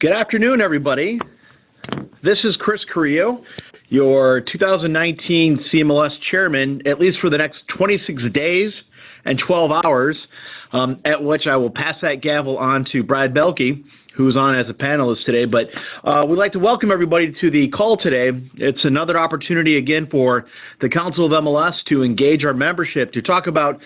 Good afternoon, everybody. This is Chris Carrillo, your 2019 CMLS chairman, at least for the next 26 days and 12 hours, at which I will pass that gavel on to Brad Belke, who's on as a panelist today. But we'd like to welcome everybody to the call today. It's another opportunity again for the Council of MLS to engage our membership to talk about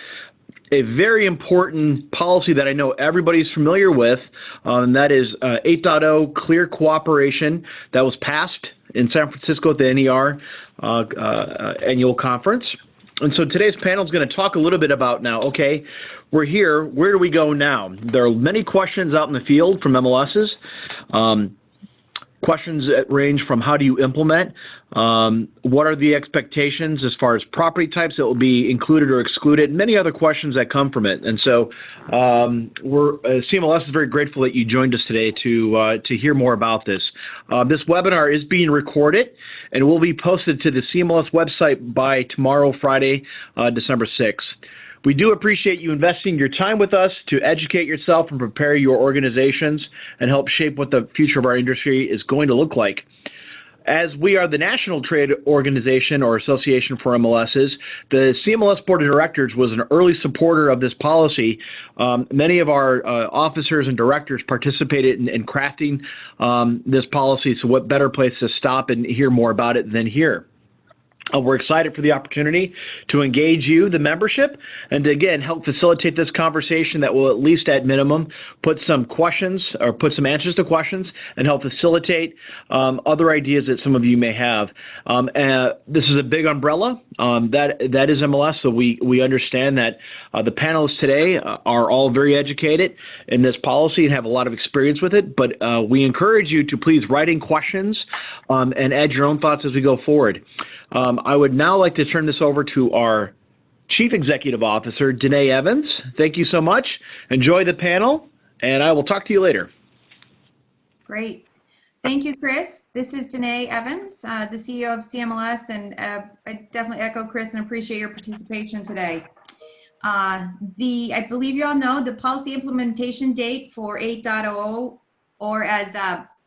a very important policy that I know everybody's familiar with, and that is 8.0 Clear Cooperation that was passed in San Francisco at the NER annual conference. And so today's panel is going to talk a little bit about now, okay, we're here, where do we go now? There are many questions out in the field from MLSs. Questions that range from how do you implement, what are the expectations as far as property types that will be included or excluded, and many other questions that come from it. And so CMLS is very grateful that you joined us today to hear more about this. This webinar is being recorded and will be posted to the CMLS website by tomorrow, Friday, December 6th. We do appreciate you investing your time with us to educate yourself and prepare your organizations and help shape what the future of our industry is going to look like. As we are the National Trade Organization or Association for MLSs, the CMLS Board of Directors was an early supporter of this policy. Many of our officers and directors participated in crafting this policy, so what better place to stop and hear more about it than here. We're excited for the opportunity to engage you, the membership, and to, again, help facilitate this conversation that will, at least at minimum, put some questions or put some answers to questions and help facilitate other ideas that some of you may have. This is a big umbrella. That is MLS, so we understand that the panelists today are all very educated in this policy and have a lot of experience with it, but we encourage you to please write in questions and add your own thoughts as we go forward. I would now like to turn this over to our Chief Executive Officer, Danae Evans. Thank you so much. Enjoy the panel, and I will talk to you later. Great. Thank you, Chris. This is Danae Evans, the CEO of CMLS, and I definitely echo Chris and appreciate your participation today. I believe you all know the policy implementation date for 8.0, or as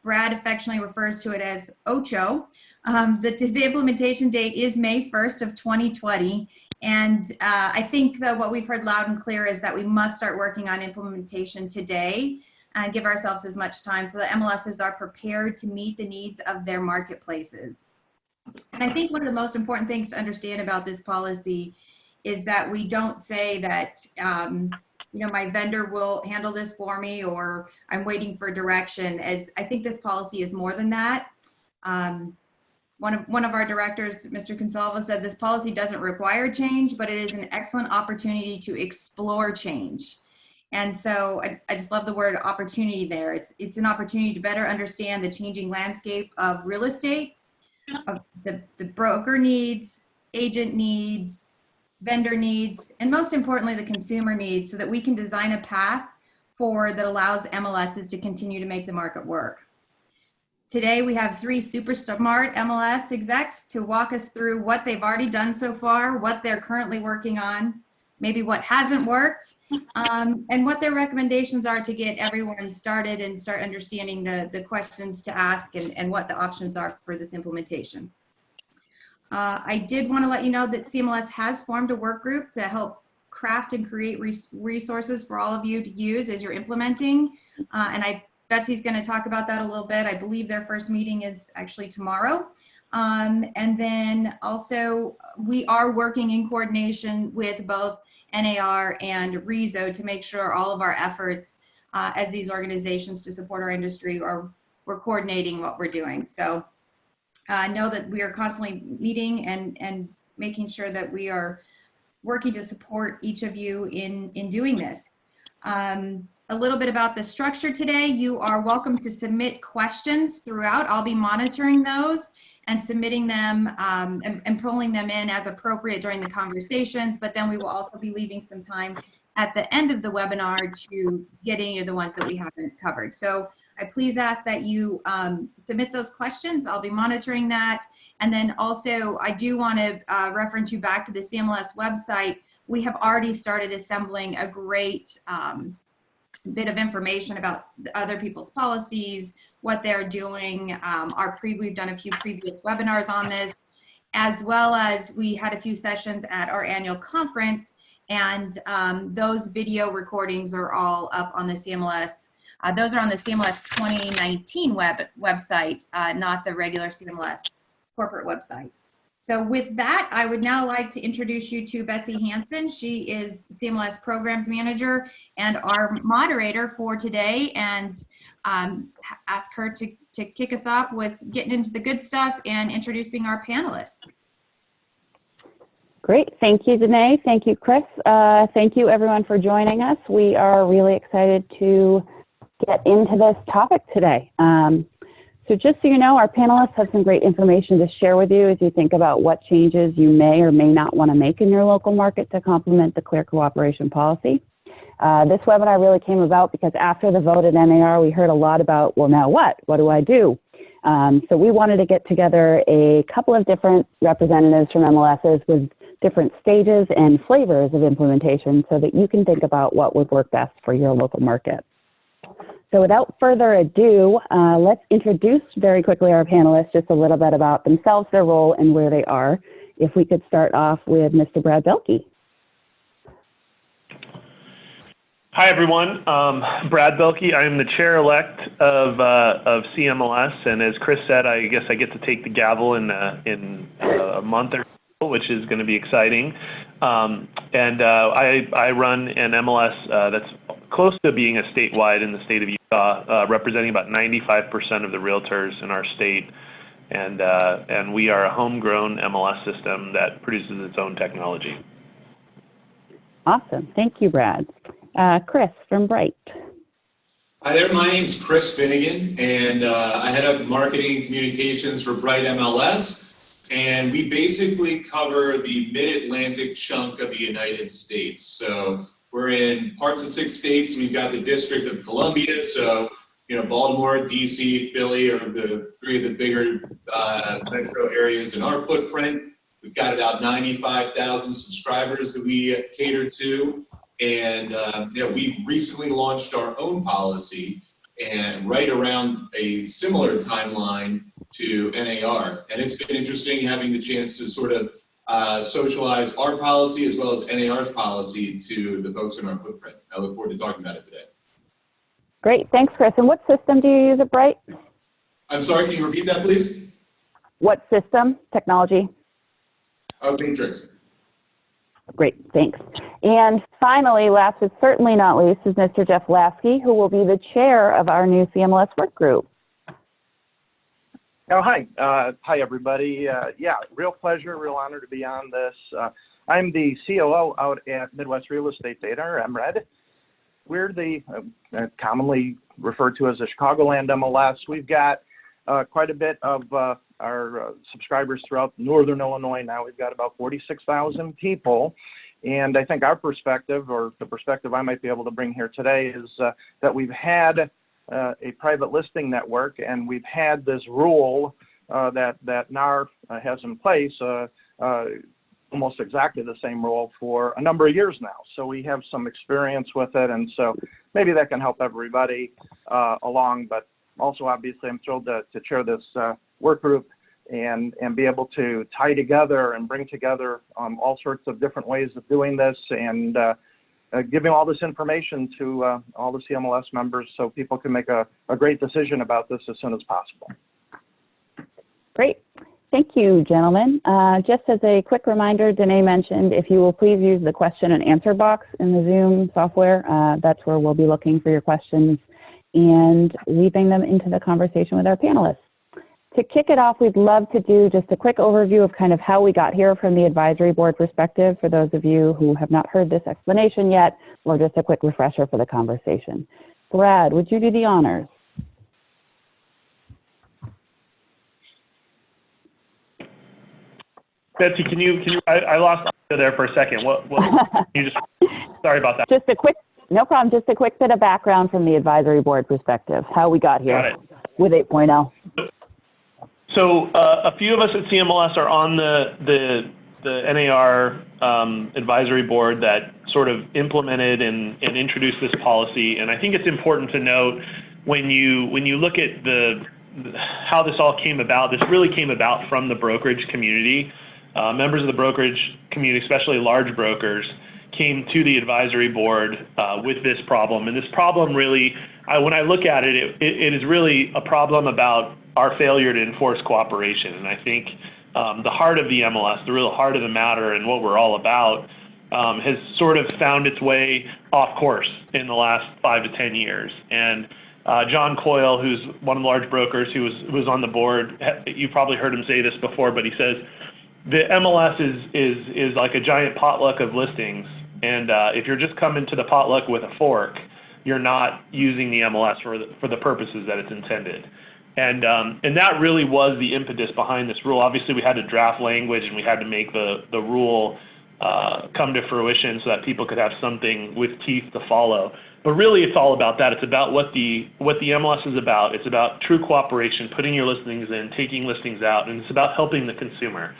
Brad affectionately refers to it as OCHO. The implementation date is May 1st of 2020. And I think that what we've heard loud and clear is that we must start working on implementation today and give ourselves as much time so that MLSs are prepared to meet the needs of their marketplaces. And I think one of the most important things to understand about this policy is that we don't say that, my vendor will handle this for me, or I'm waiting for direction. As I think this policy is more than that. One of our directors, Mr. Consalvo, said this policy doesn't require change, but it is an excellent opportunity to explore change. And so I just love the word opportunity there. It's an opportunity to better understand the changing landscape of real estate, of the broker needs, agent needs, vendor needs, and most importantly, the consumer needs, so that we can design a path that allows MLSs to continue to make the market work. Today, we have three super smart MLS execs to walk us through what they've already done so far, what they're currently working on, maybe what hasn't worked, and what their recommendations are to get everyone started and start understanding the questions to ask and what the options are for this implementation. I did want to let you know that CMLS has formed a work group to help craft and create resources for all of you to use as you're implementing. And Betsy's going to talk about that a little bit. I believe their first meeting is actually tomorrow. And then also we are working in coordination with both NAR and REZO to make sure all of our efforts as these organizations to support our industry we're coordinating what we're doing. So know that we are constantly meeting and making sure that we are working to support each of you in doing this. A little bit about the structure today. You are welcome to submit questions throughout. I'll be monitoring those and submitting them and pulling them in as appropriate during the conversations, but then we will also be leaving some time at the end of the webinar to get any of the ones that we haven't covered. So I please ask that you submit those questions. I'll be monitoring that. And then also I do want to reference you back to the CMLS website. We have already started assembling a great bit of information about other people's policies, what they're doing. We've done a few previous webinars on this, as well as we had a few sessions at our annual conference, and those video recordings are all up on the CMLS. Those are on the CMLS 2019 website, not the regular CMLS corporate website. So with that, I would now like to introduce you to Betsy Hansen. She is CMLS Programs Manager and our moderator for today, and ask her to kick us off with getting into the good stuff and introducing our panelists. Great. Thank you, Danae. Thank you, Chris. Thank you, everyone, for joining us. We are really excited to get into this topic today. So just so you know, our panelists have some great information to share with you as you think about what changes you may or may not want to make in your local market to complement the Clear Cooperation Policy. This webinar really came about because after the vote at NAR, we heard a lot about, well, now what? What do I do? So we wanted to get together a couple of different representatives from MLSs with different stages and flavors of implementation so that you can think about what would work best for your local market. So without further ado, let's introduce very quickly our panelists, just a little bit about themselves, their role, and where they are. If we could start off with Mr. Brad Belke. Hi, everyone. Brad Belke. I am the chair-elect of CMLS, and as Chris said, I guess I get to take the gavel in a month or so, which is going to be exciting. I run an MLS that's close to being a statewide in the state of Utah, representing about 95% of the realtors in our state, and we are a homegrown MLS system that produces its own technology. Awesome. Thank you, Brad. Chris from Bright. Hi there, my name's Chris Finnegan, and I head up marketing and communications for Bright MLS, and we basically cover the mid-Atlantic chunk of the United States. So we're in parts of 6 states. We've got the District of Columbia, so Baltimore, DC, Philly are the 3 of the bigger metro areas in our footprint. We've got about 95,000 subscribers that we cater to. And we've recently launched our own policy, and right around a similar timeline to NAR. And it's been interesting having the chance to sort of socialize our policy as well as NAR's policy to the folks in our footprint. I look forward to talking about it today. Great. Thanks, Chris. And what system do you use at Bright? I'm sorry, can you repeat that, please? What system, technology? Oh, Matrix. Great, thanks. And finally, last but certainly not least, is Mr. Jeff Lasky, who will be the chair of our new CMLS work group. Oh, hi. Hi, everybody. Yeah, real pleasure, real honor to be on this. I'm the COO out at Midwest Real Estate Data, or MRED. We're the commonly referred to as the Chicagoland MLS. We've got quite a bit of our subscribers throughout northern Illinois now. We've got about 46,000 people. And I think our perspective, or the perspective I might be able to bring here today, is that we've had a private listing network, and we've had this rule that NAR has in place, almost exactly the same rule for a number of years now. So we have some experience with it, and so maybe that can help everybody along. But also, obviously, I'm thrilled to chair this work group and be able to tie together and bring together all sorts of different ways of doing this, and giving all this information to all the CMLS members so people can make a great decision about this as soon as possible. Great. Thank you, gentlemen. Just as a quick reminder, Danae mentioned if you will please use the question and answer box in the Zoom software, that's where we'll be looking for your questions and weaving them into the conversation with our panelists. To kick it off, we'd love to do just a quick overview of kind of how we got here from the advisory board perspective for those of you who have not heard this explanation yet, or just a quick refresher for the conversation. Brad, would you do the honors? Betsy, I lost you there for a second. Sorry about that. No problem, just a quick bit of background from the advisory board perspective, how we got here with 8.0. So a few of us at CMLS are on the NAR advisory board that sort of implemented and introduced this policy. And I think it's important to note when you look at how this all came about, this really came about from the brokerage community. Members of the brokerage community, especially large brokers, came to the advisory board with this problem. And this problem really, when I look at it, it is really a problem about our failure to enforce cooperation. And I think the heart of the MLS, the real heart of the matter and what we're all about, has sort of found its way off course in the last 5 to 10 years. And John Coyle, who's one of the large brokers who was on the board, you probably heard him say this before, but he says, the MLS is like a giant potluck of listings. And if you're just coming to the potluck with a fork, you're not using the MLS for the purposes that it's intended. And that really was the impetus behind this rule. Obviously, we had to draft language and we had to make the rule come to fruition so that people could have something with teeth to follow. But really, it's all about that. It's about what the MLS is about. It's about true cooperation, putting your listings in, taking listings out, and it's about helping the consumer.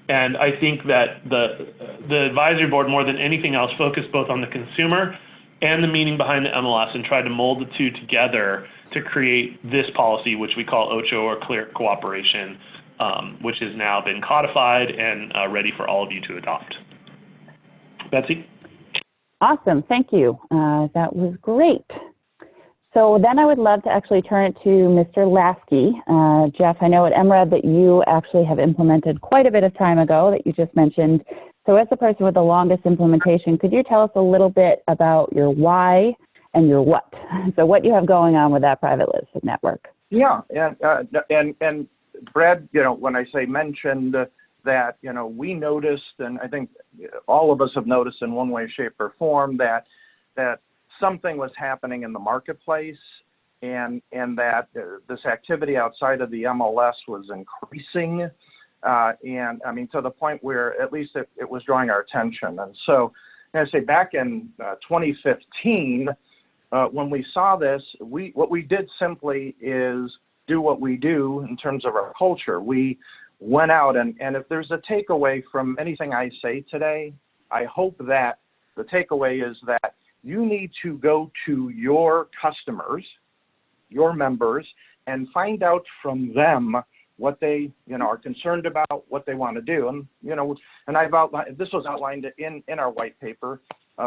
And I think that the advisory board, more than anything else, focused both on the consumer and the meaning behind the MLS and tried to mold the two together to create this policy, which we call OCHO, or Clear Cooperation, which has now been codified and ready for all of you to adopt. Betsy? Awesome, thank you. That was great. So then I would love to actually turn it to Mr. Lasky. Jeff, I know at MRED that you actually have implemented quite a bit of time ago that you just mentioned. So as the person with the longest implementation, could you tell us a little bit about your why and your what? So what you have going on with that private listed network? Yeah, and Brad, when I say mentioned that, we noticed, and I think all of us have noticed in one way, shape, or form that something was happening in the marketplace, and that this activity outside of the MLS was increasing, and I mean to the point where at least it was drawing our attention. And so, as I say, back in 2015, when we saw this, what we did simply is do what we do in terms of our culture. We went out, and if there's a takeaway from anything I say today, I hope that the takeaway is that you need to go to your customers, your members, and find out from them what they, are concerned about, what they want to do. And, and I've outlined, this was outlined in our white paper.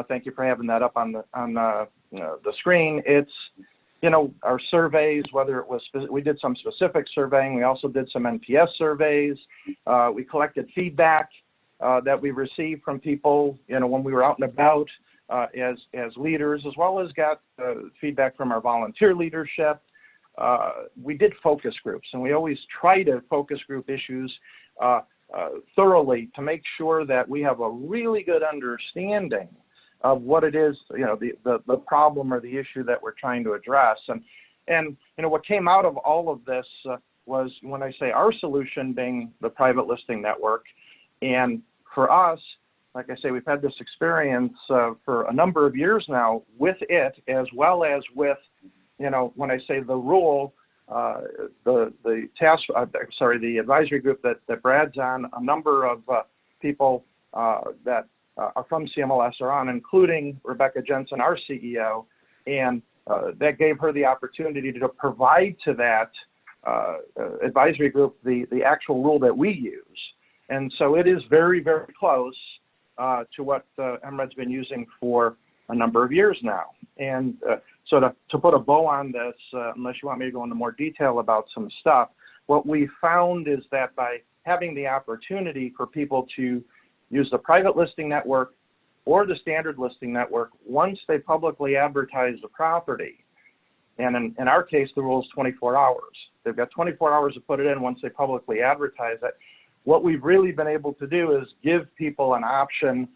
Thank you for having that up on the screen. It's, our surveys, whether it was, we did some specific surveying. We also did some NPS surveys. We collected feedback that we received from people, when we were out and about as leaders, as well as got feedback from our volunteer leadership. We did focus groups, and we always try to focus group issues thoroughly to make sure that we have a really good understanding of what it is, the problem or the issue that we're trying to address. And what came out of all of this was, when I say our solution being the private listing network, and for us, like I say, we've had this experience for a number of years now with it, as well as with, when I say the rule, the advisory group that Brad's on, a number of people that are from CMLS are on, including Rebecca Jensen, our CEO, and that gave her the opportunity to provide to that advisory group the actual rule that we use. And so it is very, very close to what MRED's been using for a number of years now. And so to put a bow on this, unless you want me to go into more detail about some stuff, what we found is that by having the opportunity for people to use the private listing network or the standard listing network once they publicly advertise the property, and in our case, the rule is 24 hours. They've got 24 hours to put it in once they publicly advertise it. What we've really been able to do is give people an option,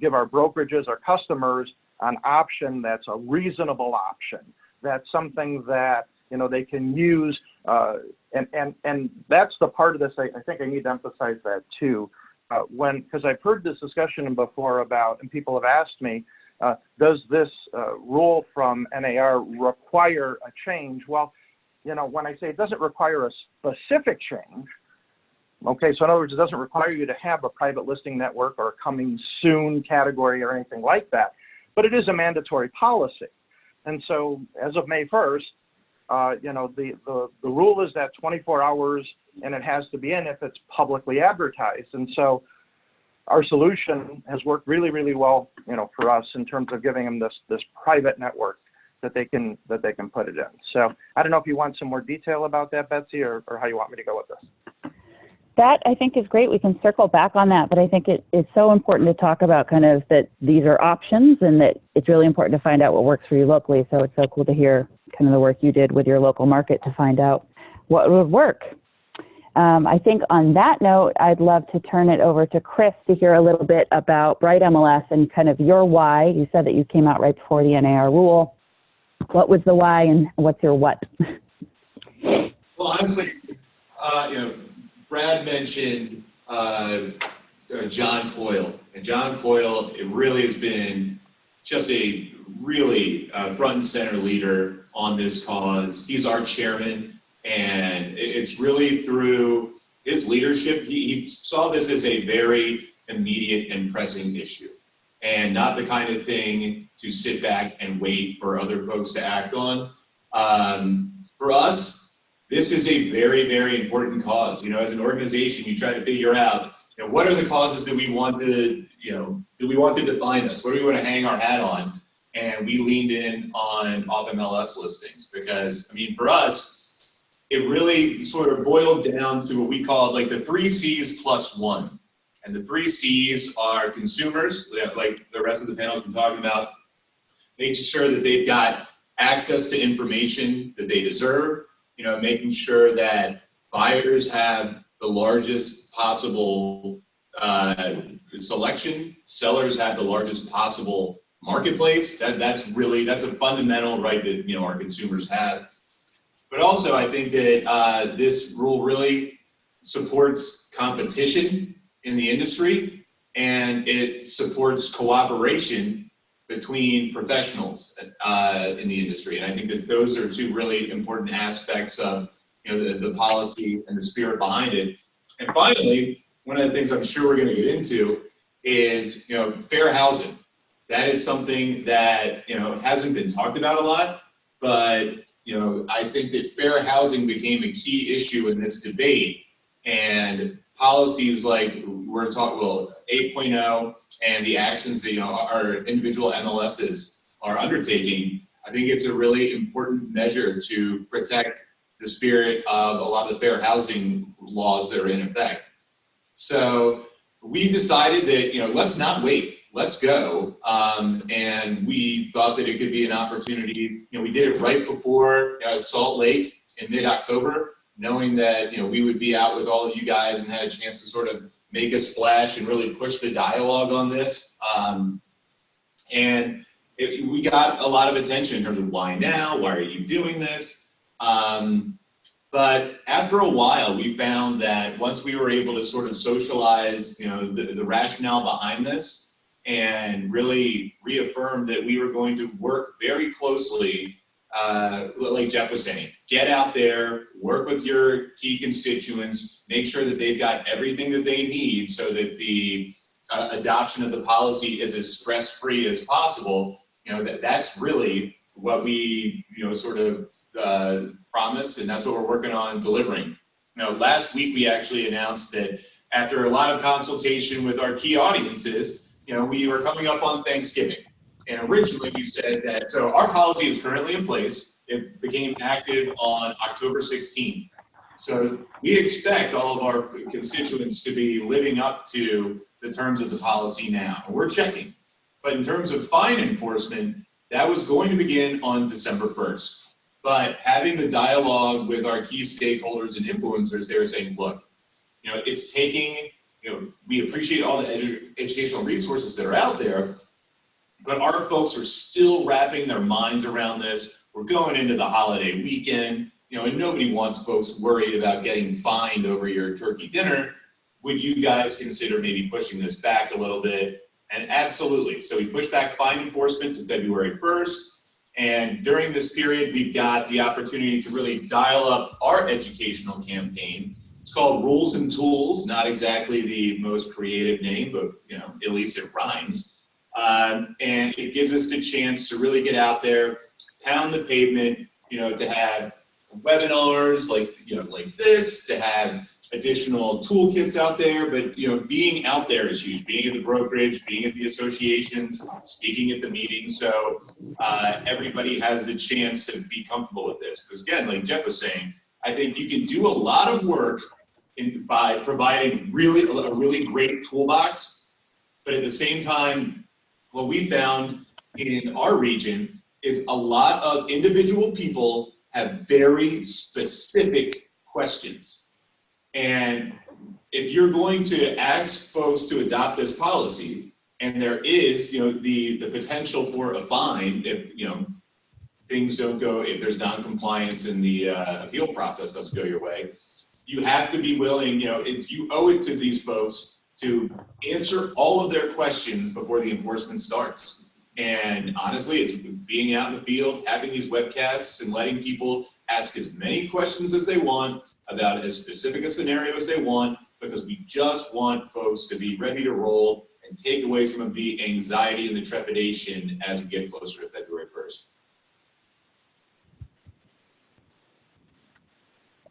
give our brokerages, our customers, an option that's a reasonable option. That's something that they can use, and that's the part of this. I think I need to emphasize that too. Because I've heard this discussion before about, and people have asked me, does this rule from NAR require a change? Well, when I say it doesn't require a specific change, Okay, so in other words, it doesn't require you to have a private listing network or a coming soon category or anything like that, but it is a mandatory policy. And so as of May 1st, the rule is that 24 hours, and it has to be in if it's publicly advertised. And so our solution has worked really, really well, for us in terms of giving them this private network that they can put it in. So I don't know if you want some more detail about that, Betsy, or how you want me to go with this. That I think is great. We can circle back on that, but I think it's so important to talk about kind of that these are options and that it's really important to find out what works for you locally. So it's so cool to hear kind of the work you did with your local market to find out what would work. I think on that note, I'd love to turn it over to Chris to hear a little bit about Bright MLS and kind of your why. You said that you came out right before the NAR rule. What was the why and what's your what? Well, honestly, Brad mentioned John Coyle. And John Coyle, it really has been just a really front and center leader on this cause. He's our chairman. And it's really through his leadership, he saw this as a very immediate and pressing issue, and not the kind of thing to sit back and wait for other folks to act on. For us, this is a very, very important cause. As an organization, you try to figure out, what are the causes that we want to, do we want to define us? What do we want to hang our hat on? And we leaned in on off MLS listings because, for us, it really sort of boiled down to what we call like the 3 C's plus 1. And the 3 C's are consumers, like the rest of the panel has been talking about, making sure that they've got access to information that they deserve, making sure that buyers have the largest possible selection, sellers have the largest possible marketplace. That's a fundamental right that, our consumers have. But also, I think that this rule really supports competition in the industry, and it supports cooperation between professionals in the industry. And I think that those are two really important aspects of the policy and the spirit behind it. And finally, one of the things I'm sure we're going to get into is fair housing. That is something that hasn't been talked about a lot, but I think that fair housing became a key issue in this debate, and policies like we're talking, 8.0 and the actions that our individual MLSs are undertaking. I think it's a really important measure to protect the spirit of a lot of the fair housing laws that are in effect. So we decided that let's not wait. Let's go. And we thought that it could be an opportunity. We did it right before Salt Lake in mid-October, knowing that we would be out with all of you guys and had a chance to sort of make a splash and really push the dialogue on this. We got a lot of attention in terms of why now, why are you doing this? But after a while, we found that once we were able to sort of socialize, the rationale behind this, and really reaffirm that we were going to work very closely, like Jeff was saying, get out there, work with your key constituents, make sure that they've got everything that they need so that the adoption of the policy is as stress-free as possible. That's really what we, sort of promised, and that's what we're working on delivering. Last week we actually announced that after a lot of consultation with our key audiences, we were coming up on Thanksgiving. And originally we said that, so our policy is currently in place. It became active on October 16th. So we expect all of our constituents to be living up to the terms of the policy now. And we're checking. But in terms of fine enforcement, that was going to begin on December 1st. But having the dialogue with our key stakeholders and influencers, they were saying, look, it's taking, we appreciate all the educational resources that are out there, but our folks are still wrapping their minds around this. We're going into the holiday weekend, and nobody wants folks worried about getting fined over your turkey dinner. Would you guys consider maybe pushing this back a little bit? And absolutely. So we pushed back fine enforcement to February 1st. And during this period, we've got the opportunity to really dial up our educational campaign It's called Rules and Tools, not exactly the most creative name, but at least it rhymes. And it gives us the chance to really get out there, pound the pavement, to have webinars like this, to have additional toolkits out there. But being out there is huge. Being at the brokerage, being at the associations, speaking at the meetings, so everybody has the chance to be comfortable with this. Because again, like Jeff was saying, I think you can do a lot of work by providing a really great toolbox, but at the same time, what we found in our region is a lot of individual people have very specific questions. And if you're going to ask folks to adopt this policy, and there is, the potential for a fine if, things don't go, if there's non-compliance in the appeal process doesn't go your way, you have to be willing, if you owe it to these folks to answer all of their questions before the enforcement starts. And honestly, it's being out in the field, having these webcasts and letting people ask as many questions as they want about as specific a scenario as they want, because we just want folks to be ready to roll and take away some of the anxiety and the trepidation as we get closer to February 1st.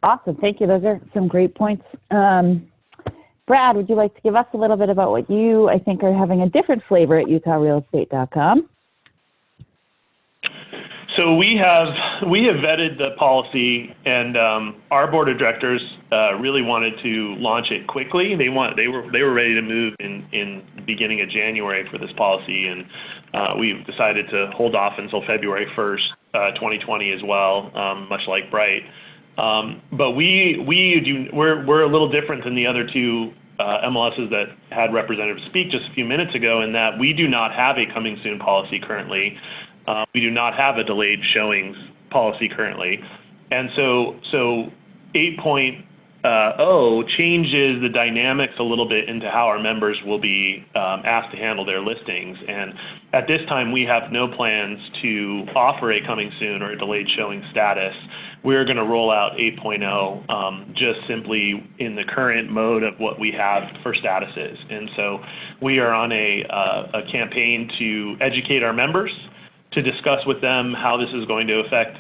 Awesome. Thank you. Those are some great points. Brad, would you like to give us a little bit about what you, I think, are having a different flavor at utahrealestate.com? So we have vetted the policy, and our board of directors really wanted to launch it quickly. They were ready to move in the beginning of January for this policy, and we've decided to hold off until February 1st, 2020 as well, much like Bright. But we're a little different than the other two MLSs that had representatives speak just a few minutes ago, in that we do not have a coming soon policy currently. We do not have a delayed showings policy currently. And so 8.0 changes the dynamics a little bit into how our members will be asked to handle their listings. And at this time, we have no plans to offer a coming soon or a delayed showing status. We're going to roll out 8.0 just simply in the current mode of what we have for statuses. And so we are on a campaign to educate our members, to discuss with them how this is going to affect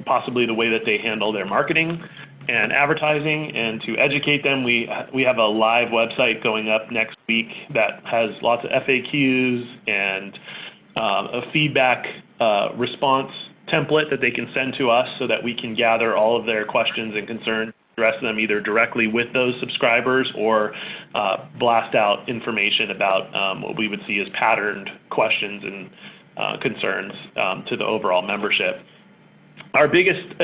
possibly the way that they handle their marketing and advertising, and to educate them. We have a live website going up next week that has lots of FAQs and a feedback response template that they can send to us so that we can gather all of their questions and concerns, address them either directly with those subscribers or blast out information about what we would see as patterned questions and concerns to the overall membership. Our biggest,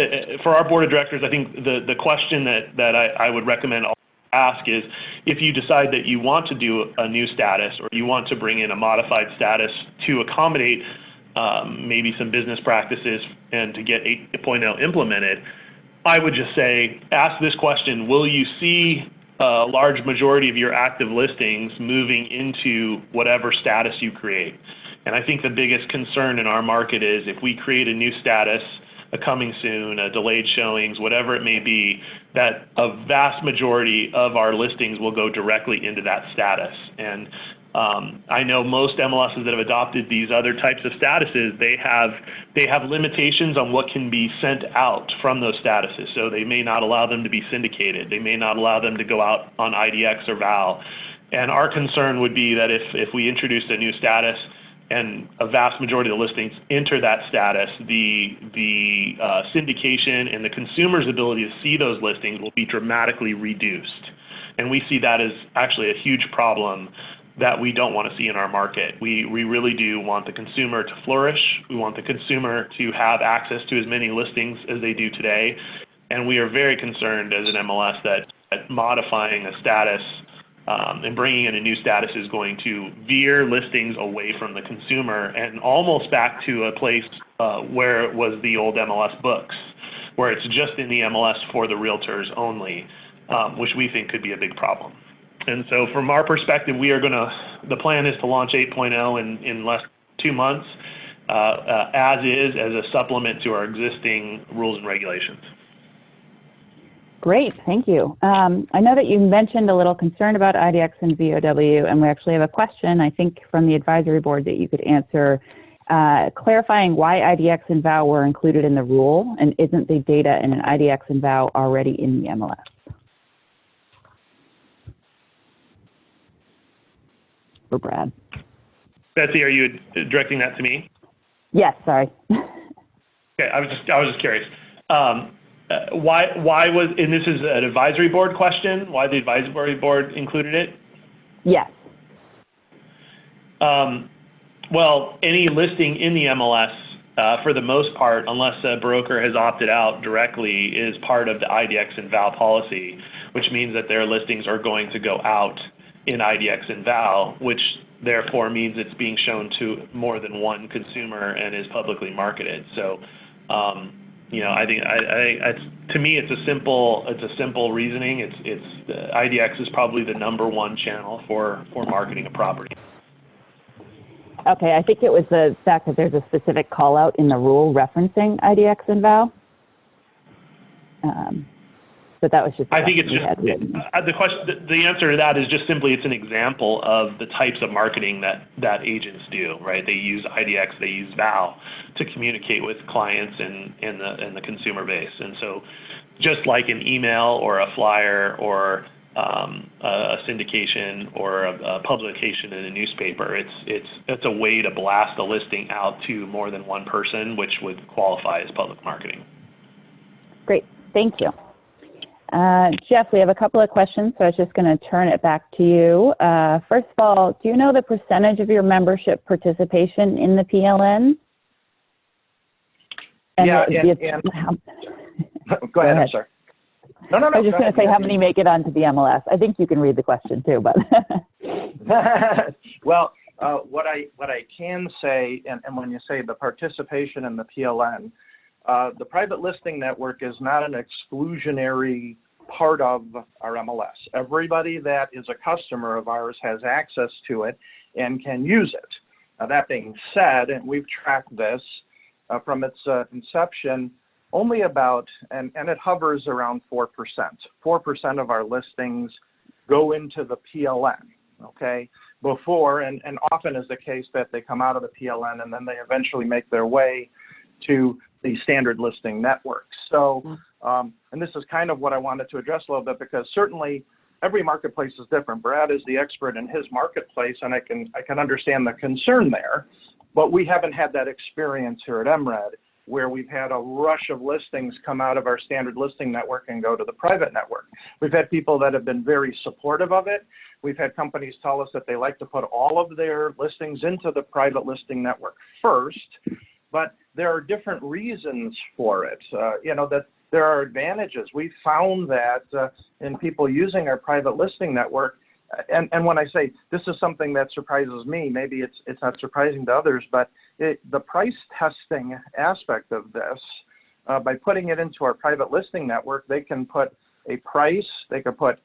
for our board of directors, I think the question that I would recommend ask is, if you decide that you want to do a new status, or you want to bring in a modified status to accommodate maybe some business practices and to get 8.0 implemented, I would just say, ask this question: will you see a large majority of your active listings moving into whatever status you create? And I think the biggest concern in our market is, if we create a new status, a coming soon, a delayed showings, whatever it may be, that a vast majority of our listings will go directly into that status. And I know most MLSs that have adopted these other types of statuses, they have limitations on what can be sent out from those statuses. So they may not allow them to be syndicated. They may not allow them to go out on IDX or VAL. And our concern would be that if we introduced a new status and a vast majority of the listings enter that status, the syndication and the consumer's ability to see those listings will be dramatically reduced. And we see that as actually a huge problem that we don't want to see in our market. We really do want the consumer to flourish. We want the consumer to have access to as many listings as they do today. And we are very concerned as an MLS that modifying a status and bringing in a new status is going to veer listings away from the consumer and almost back to a place where it was the old MLS books, where it's just in the MLS for the realtors only, which we think could be a big problem. And so from our perspective, the plan is to launch 8.0 in less than 2 months, as a supplement to our existing rules and regulations. Great, thank you. I know that you mentioned a little concern about IDX and VOW, and we actually have a question, I think, from the advisory board that you could answer, clarifying why IDX and VOW were included in the rule, and isn't the data in an IDX and VOW already in the MLS? For Brad. Betsy, are you directing that to me? Yes, sorry. Okay, I was just curious. Why was, and this is an advisory board question, why the advisory board included it? Yes. Well, any listing in the MLS, for the most part, unless a broker has opted out directly, is part of the IDX and VOW policy, which means that their listings are going to go out in IDX and VOW, which therefore means it's being shown to more than one consumer and is publicly marketed. So, you know, I think to me it's a simple reasoning. It's IDX is probably the #1 channel for marketing a property. Okay, I think it was the fact that there's a specific call out in the rule referencing IDX and VOW. But that was just. I think it's just the question. The answer to that is just simply it's an example of the types of marketing that agents do. Right? They use IDX, they use VOW to communicate with clients and the consumer base. And so, just like an email or a flyer or a syndication or a publication in a newspaper, it's a way to blast a listing out to more than one person, which would qualify as public marketing. Great, thank you. Jeff, we have a couple of questions, so I was just going to turn it back to you. First of all, do you know the percentage of your membership participation in the PLN? Go ahead, I'm sorry. No. I was just going to say how many make it onto the MLS. I think you can read the question too, but. Well, what I can say, and when you say the participation in the PLN, the private listing network is not an exclusionary part of our MLS. Everybody that is a customer of ours has access to it and can use it. Now, that being said, and we've tracked this from its inception, only about, and it hovers around 4%. 4% of our listings go into the PLN, okay? Before, and often is the case that they come out of the PLN and then they eventually make their way to the standard listing network. So, and this is kind of what I wanted to address a little bit, because certainly every marketplace is different. Brad is the expert in his marketplace, and I can understand the concern there, but we haven't had that experience here at MRED, where we've had a rush of listings come out of our standard listing network and go to the private network. We've had people that have been very supportive of it. We've had companies tell us that they like to put all of their listings into the private listing network first, but there are different reasons for it. You know, that there are advantages. We found that in people using our private listing network, and when I say this is something that surprises me, maybe it's not surprising to others, but the price testing aspect of this, by putting it into our private listing network, they can put a price, they could put,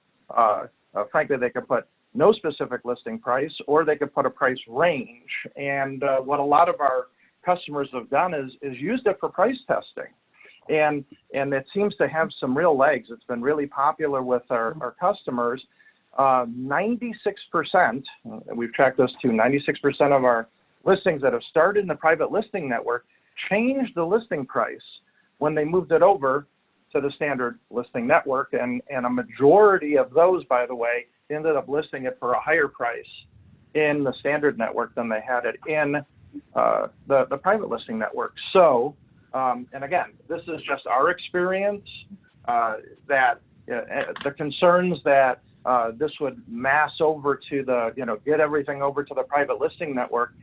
frankly, they could put no specific listing price, or they could put a price range. And what a lot of our customers have done is used it for price testing. And it seems to have some real legs. It's been really popular with our customers. 96%, we've tracked this to 96% of our listings that have started in the private listing network changed the listing price when they moved it over to the standard listing network. And a majority of those, by the way, ended up listing it for a higher price in the standard network than they had it in the private listing network. So, and again, this is just our experience, that the concerns that this would mass over to the, get everything over to the private listing network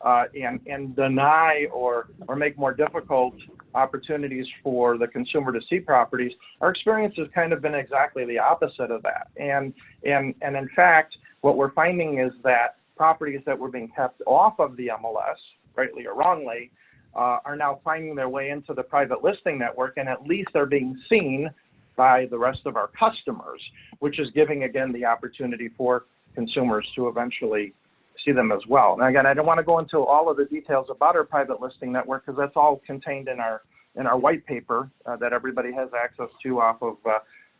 and deny or make more difficult opportunities for the consumer to see properties. Our experience has kind of been exactly the opposite of that. And in fact, what we're finding is that properties that were being kept off of the MLS, rightly or wrongly, are now finding their way into the private listing network, and at least they're being seen by the rest of our customers, which is giving, again, the opportunity for consumers to eventually see them as well. And again, I don't want to go into all of the details about our private listing network, because that's all contained in our white paper that everybody has access to off of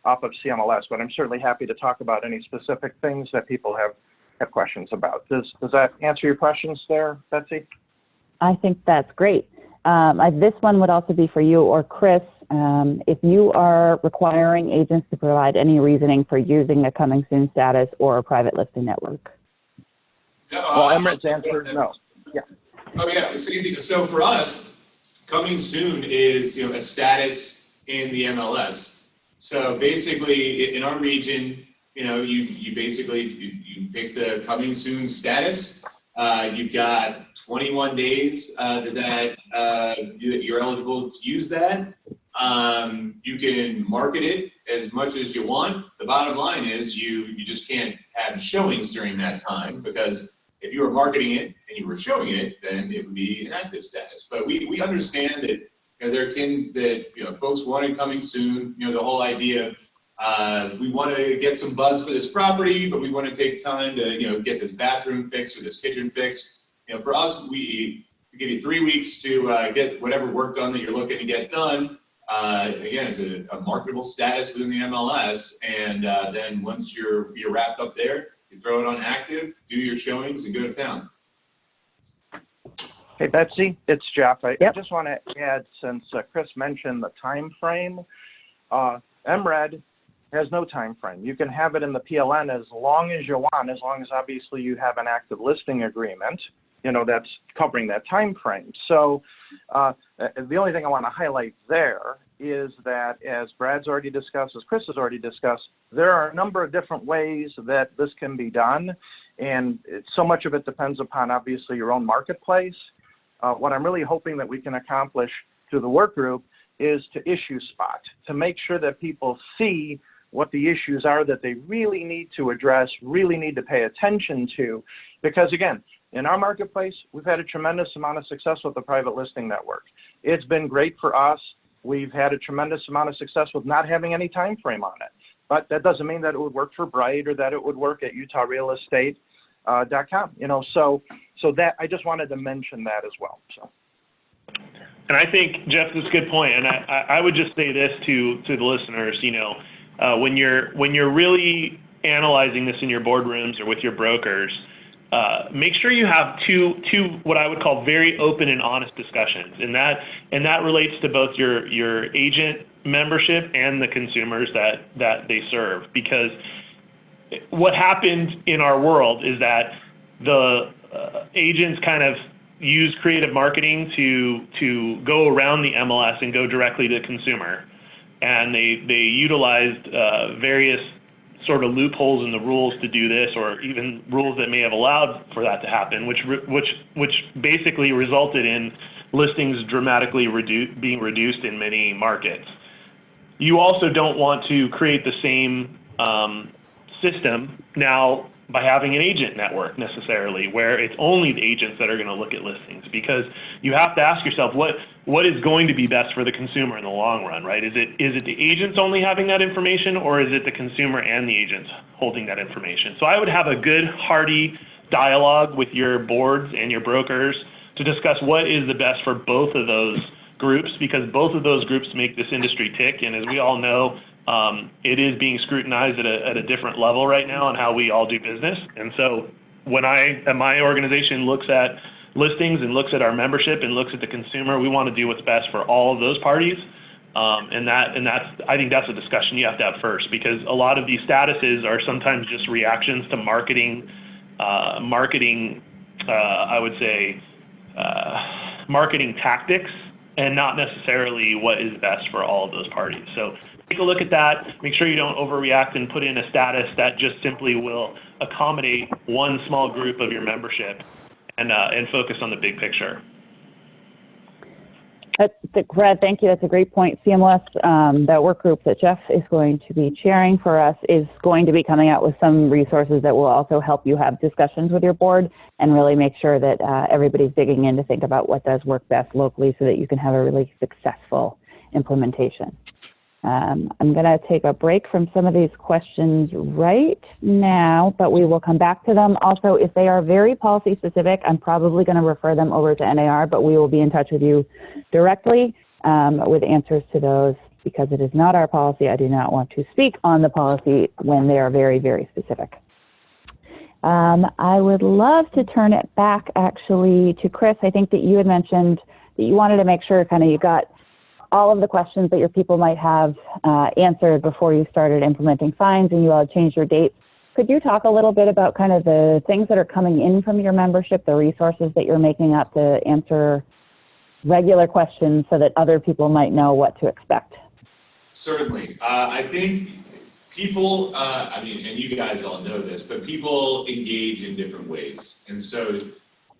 off of CMLS, but I'm certainly happy to talk about any specific things that people have questions about. Does that answer your questions there, Betsy? I think that's great. This one would also be for you or Chris. If you are requiring agents to provide any reasoning for using a coming soon status or a private listing network. Well, Emirates answered no. Yeah. Oh yeah, same thing. So for us, coming soon is a status in the MLS. So basically, in our region, you basically you pick the coming soon status. You've got 21 days that you're eligible to use that. You can market it as much as you want. The bottom line is you just can't have showings during that time, because if you were marketing it and you were showing it, then it would be an active status. But we understand that folks wanted coming soon. The whole idea of we want to get some buzz for this property, but we want to take time to get this bathroom fixed or this kitchen fixed. For us, we give you 3 weeks to get whatever work done that you're looking to get done. Again, it's a marketable status within the MLS, and then once you're wrapped up there, you throw it on active, do your showings, and go to town. Hey, Betsy, it's Jeff. I Yep. just want to add, since Chris mentioned the time frame, MRED has no time frame. You can have it in the PLN as long as you want, as long as obviously you have an active listing agreement, that's covering that time frame. So the only thing I want to highlight there is that, as Brad's already discussed, as Chris has already discussed, there are a number of different ways that this can be done, and so much of it depends upon obviously your own marketplace. What I'm really hoping that we can accomplish through the work group is to issue spot, to make sure that people see what the issues are that they really need to address, really need to pay attention to. Because again, in our marketplace, we've had a tremendous amount of success with the private listing network. It's been great for us. We've had a tremendous amount of success with not having any time frame on it. But that doesn't mean that it would work for Bright or that it would work at utahrealestate.com. So that I just wanted to mention that as well. So. And I think, Jeff, that's a good point. And I would just say this to the listeners, when you're really analyzing this in your boardrooms or with your brokers, make sure you have two what I would call very open and honest discussions, and that relates to both your agent membership and the consumers that they serve. Because what happened in our world is that the agents kind of use creative marketing to go around the MLS and go directly to the consumer, and they utilized various sort of loopholes in the rules to do this, or even rules that may have allowed for that to happen, which basically resulted in listings dramatically being reduced in many markets. You also don't want to create the same system now by having an agent network necessarily, where it's only the agents that are going to look at listings, because you have to ask yourself what is going to be best for the consumer in the long run, right? Is it the agents only having that information, or is it the consumer and the agents holding that information? So I would have a good, hearty dialogue with your boards and your brokers to discuss what is the best for both of those groups, because both of those groups make this industry tick. And as we all know, it is being scrutinized at a different level right now on how we all do business. And so when my organization looks at listings and looks at our membership and looks at the consumer, we want to do what's best for all of those parties. And I think that's a discussion you have to have first, because a lot of these statuses are sometimes just reactions to marketing, I would say, marketing tactics, and not necessarily what is best for all of those parties. So take a look at that. Make sure you don't overreact and put in a status that just simply will accommodate one small group of your membership, and focus on the big picture. Brad, thank you. That's a great point. CMLS, that work group that Jeff is going to be chairing for us, is going to be coming out with some resources that will also help you have discussions with your board and really make sure that everybody's digging in to think about what does work best locally so that you can have a really successful implementation. I'm going to take a break from some of these questions right now, but we will come back to them. Also, if they are very policy specific, I'm probably going to refer them over to NAR, but we will be in touch with you directly with answers to those because it is not our policy, I do not want to speak on the policy when they are very, very specific. I would love to turn it back actually to Chris. I think that you had mentioned that you wanted to make sure kind of you got all of the questions that your people might have answered before you started implementing fines, and you all changed your dates. Could you talk a little bit about kind of the things that are coming in from your membership, the resources that you're making up to answer regular questions so that other people might know what to expect? Certainly. I think people, and you guys all know this, but people engage in different ways. And so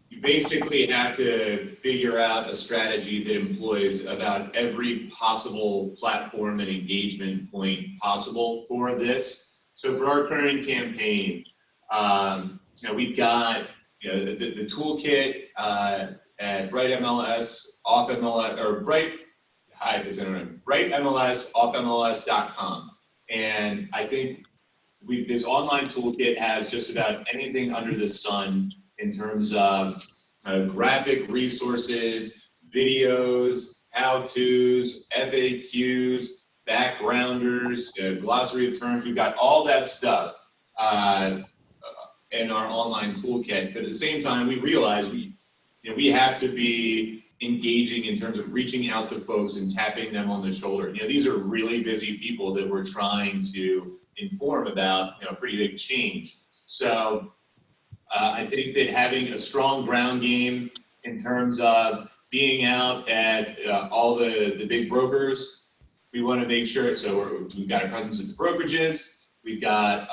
you basically have to figure out a strategy that employs about every possible platform and engagement point possible for this. So for our current campaign, we've got the toolkit at Bright MLS, off MLS, or Bright MLS, off MLS.com. And I think this online toolkit has just about anything under the sun in terms of graphic resources, videos, how-tos, FAQs, backgrounders, glossary of terms. We've got all that stuff in our online toolkit. But at the same time, we realize we have to be engaging in terms of reaching out to folks and tapping them on the shoulder. These are really busy people that we're trying to inform about a pretty big change. So I think that having a strong ground game in terms of being out at all the big brokers, we want to make sure, so we've got a presence at the brokerages, we've got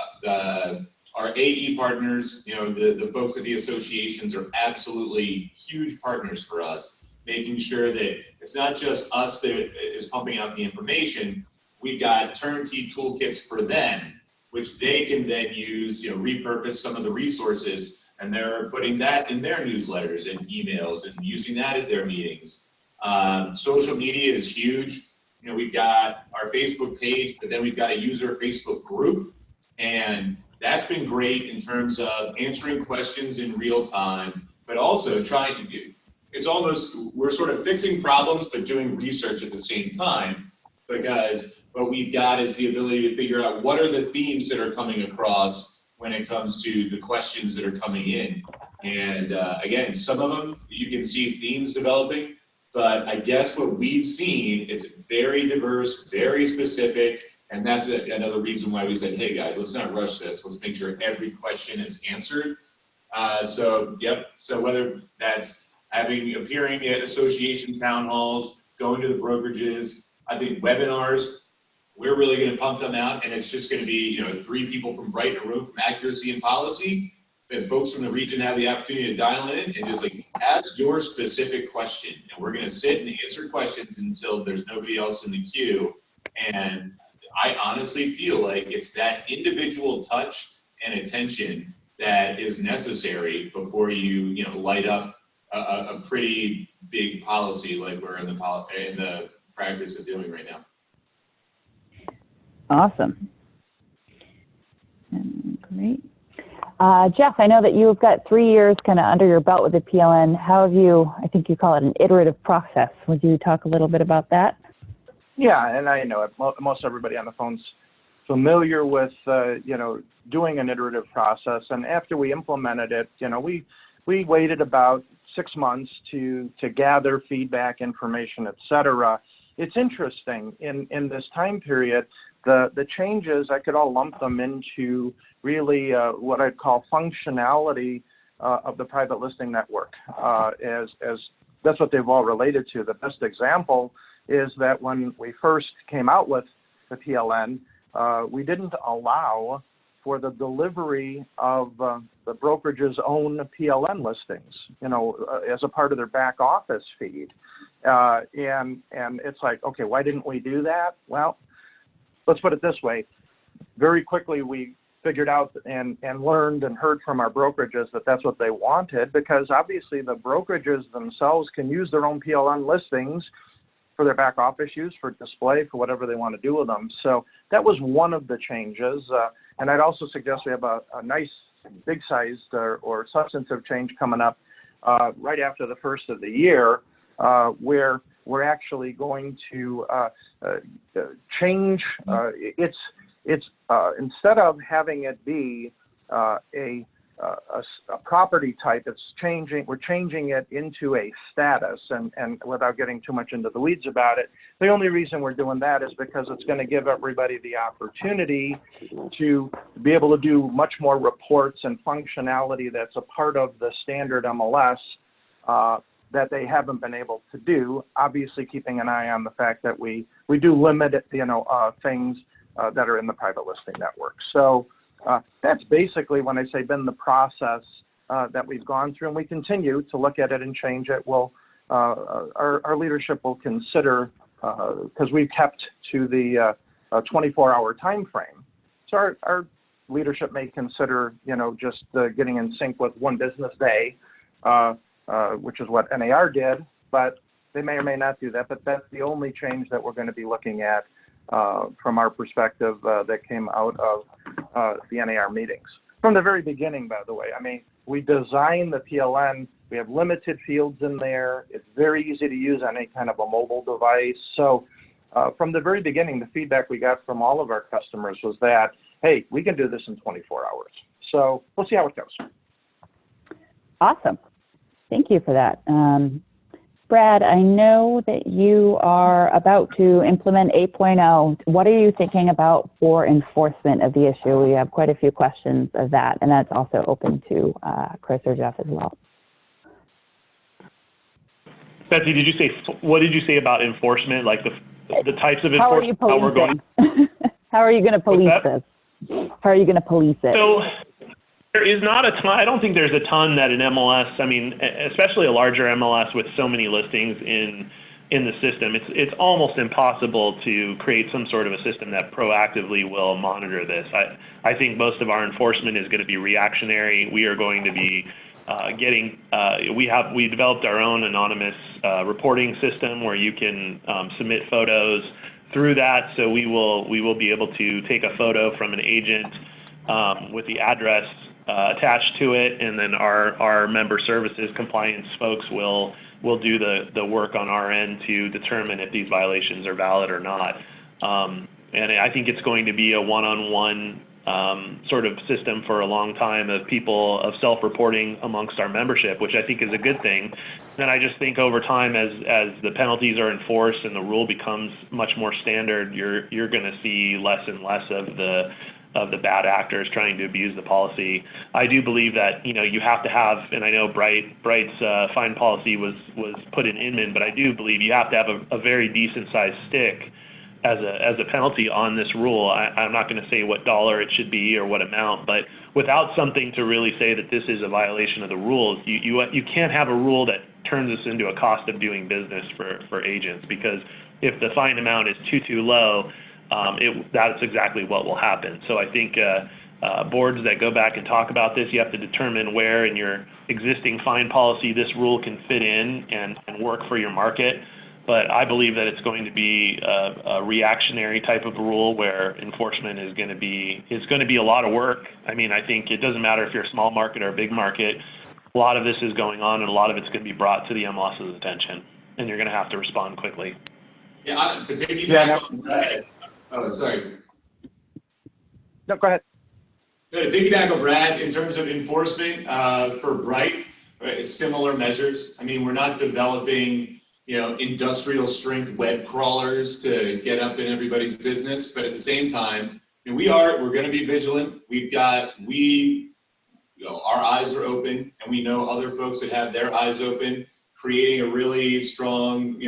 our AE partners, the folks at the associations are absolutely huge partners for us, making sure that it's not just us that is pumping out the information. We've got turnkey toolkits for them, which they can then use, repurpose some of the resources, and they're putting that in their newsletters and emails and using that at their meetings. Social media is huge. We've got our Facebook page, but then we've got a user Facebook group, and that's been great in terms of answering questions in real time, but also it's almost, we're sort of fixing problems, but doing research at the same time, because what we've got is the ability to figure out what are the themes that are coming across when it comes to the questions that are coming in. And again, some of them, you can see themes developing, but I guess what we've seen is very diverse, very specific, and that's another reason why we said, hey guys, let's not rush this. Let's make sure every question is answered. So whether that's appearing at association town halls, going to the brokerages, I think webinars, we're really going to pump them out, and it's just going to be 3 people from Bright in a room from accuracy and policy. And folks from the region have the opportunity to dial in and just ask your specific question. And we're going to sit and answer questions until there's nobody else in the queue. And I honestly feel like it's that individual touch and attention that is necessary before you light up a pretty big policy like we're in the practice of doing right now. Awesome. Great. Jeff, I know that you've got 3 years kind of under your belt with the PLN. How have you, I think you call it an iterative process. Would you talk a little bit about that? Yeah, and I know most everybody on the phone's familiar with, doing an iterative process. And after we implemented it, we waited about 6 months to gather feedback, information, et cetera. It's interesting in this time period, the changes, I could all lump them into really what I'd call functionality of the private listing network, as that's what they've all related to. The best example is that when we first came out with the PLN, we didn't allow for the delivery of the brokerage's own PLN listings, as a part of their back office feed. And it's like, okay, why didn't we do that? Well, let's put it this way. Very quickly, we figured out and learned and heard from our brokerages that that's what they wanted, because obviously the brokerages themselves can use their own PLN listings for their back office use, for display, for whatever they want to do with them. So that was one of the changes. And I'd also suggest we have a nice big-sized or substantive change coming up right after the first of the year, where we're actually going to change. It's instead of having it be a property type, we're changing it into a status, and without getting too much into the weeds about it, the only reason we're doing that is because it's going to give everybody the opportunity to be able to do much more reports and functionality that's a part of the standard MLS that they haven't been able to do, obviously keeping an eye on the fact that we do limit, things that are in the private listing network. So that's basically, when I say been the process that we've gone through, and we continue to look at it and change it. Our leadership will consider, because we've kept to the 24-hour time frame. So our leadership may consider, just getting in sync with one business day, which is what NAR did, but they may or may not do that. But that's the only change that we're going to be looking at from our perspective that came out of the NAR meetings. From the very beginning, by the way, I mean, we designed the PLN, we have limited fields in there, it's very easy to use on any kind of a mobile device. So from the very beginning, the feedback we got from all of our customers was that, hey, we can do this in 24 hours. So we'll see how it goes. Awesome. Thank you for that. Brad, I know that you are about to implement 8.0. What are you thinking about for enforcement of the issue? We have quite a few questions of that, and that's also open to Chris or Jeff as well. Betsy, what did you say about enforcement, like the types of enforcement? How are you policing? How are you going to police this? How are you going to police it? So there is not a ton. I don't think there's a ton that an MLS, I mean, especially a larger MLS with so many listings in the system, it's almost impossible to create some sort of a system that proactively will monitor this. I think most of our enforcement is going to be reactionary. We are going to be we developed our own anonymous reporting system where you can submit photos through that. So we will be able to take a photo from an agent with the address attached to it, and then our member services compliance folks will do the work on our end to determine if these violations are valid or not. And I think it's going to be a one-on-one sort of system for a long time of self-reporting amongst our membership, which I think is a good thing. Then I just think over time, as the penalties are enforced and the rule becomes much more standard, you're going to see less and less of the bad actors trying to abuse the policy. I do believe that you have to have, and I know Bright's fine policy was put in Inman, but I do believe you have to have a very decent sized stick as a penalty on this rule. I'm not going to say what dollar it should be or what amount, but without something to really say that this is a violation of the rules, you can't have a rule that turns this into a cost of doing business for agents, because if the fine amount is too low, that's exactly what will happen. So I think boards that go back and talk about this, you have to determine where in your existing fine policy this rule can fit in and work for your market. But I believe that it's going to be a reactionary type of rule where enforcement is going to be a lot of work. I mean, I think it doesn't matter if you're a small market or a big market. A lot of this is going on, and a lot of it's going to be brought to the MLS's attention, and you're going to have to respond quickly. Yeah, to piggyback on Brad. Oh, sorry. No, go ahead. To piggyback on Brad, in terms of enforcement for Bright, right, similar measures. I mean, we're not developing industrial strength web crawlers to get up in everybody's business, but at the same time, we're going to be vigilant. Our eyes are open, and we know other folks that have their eyes open. Creating a really strong,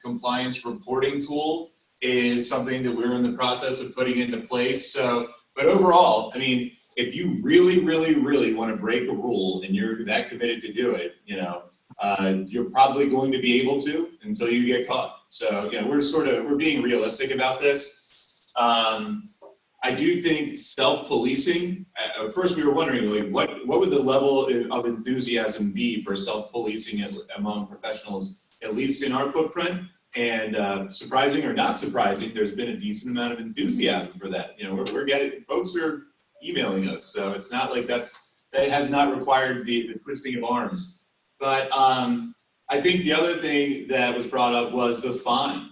compliance reporting tool is something that we're in the process of putting into place. So, but overall, I mean, if you really, really, really want to break a rule and you're that committed to do it, you're probably going to be able to until you get caught. So, we're being realistic about this. I do think self-policing, first we were wondering, what would the level of enthusiasm be for self-policing among professionals, at least in our footprint? And surprising or not surprising, there's been a decent amount of enthusiasm for that. We're getting, folks are emailing us, so it's not like that has not required the twisting of arms. But I I think the other thing that was brought up was the fine.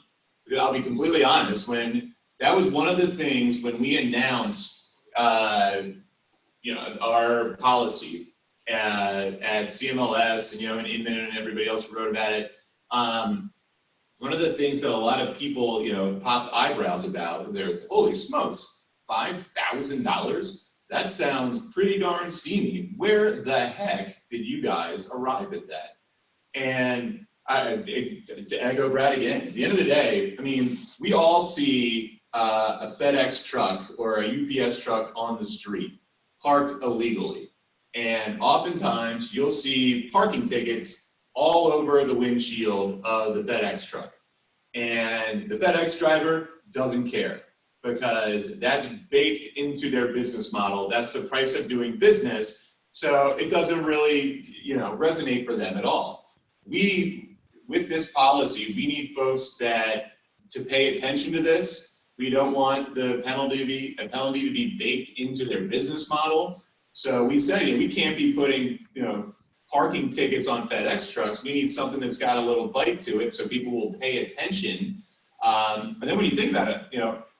I'll be completely honest, when that was one of the things when we announced, our policy at CMLS and, and Inman and everybody else who wrote about it. One of the things that a lot of people, popped eyebrows about, there's, holy smokes, $5,000? That sounds pretty darn steamy. Where the heck did you guys arrive at that? And to echo Brad again, at the end of the day, I mean, we all see a FedEx truck or a UPS truck on the street parked illegally. And oftentimes you'll see parking tickets all over the windshield of the FedEx truck. And the FedEx driver doesn't care because that's baked into their business model. That's the price of doing business. So it doesn't really, resonate for them at all. With this policy, we need folks to pay attention to this. We don't want the penalty to be baked into their business model. So we said, we can't be putting, parking tickets on FedEx trucks. We need something that's got a little bite to it so people will pay attention. And then when you think about it,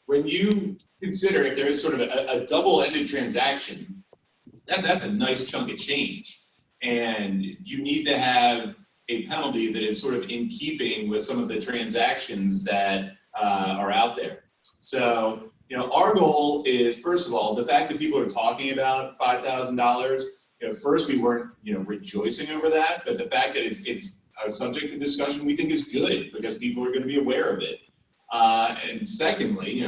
when you consider if there is sort of a double-ended transaction, that's a nice chunk of change. And you need to have a penalty that is sort of in keeping with some of the transactions that are out there. So, our goal is, first of all, the fact that people are talking about $5,000, first we weren't, rejoicing over that, but the fact that it's a subject of discussion we think is good because people are going to be aware of it. And secondly,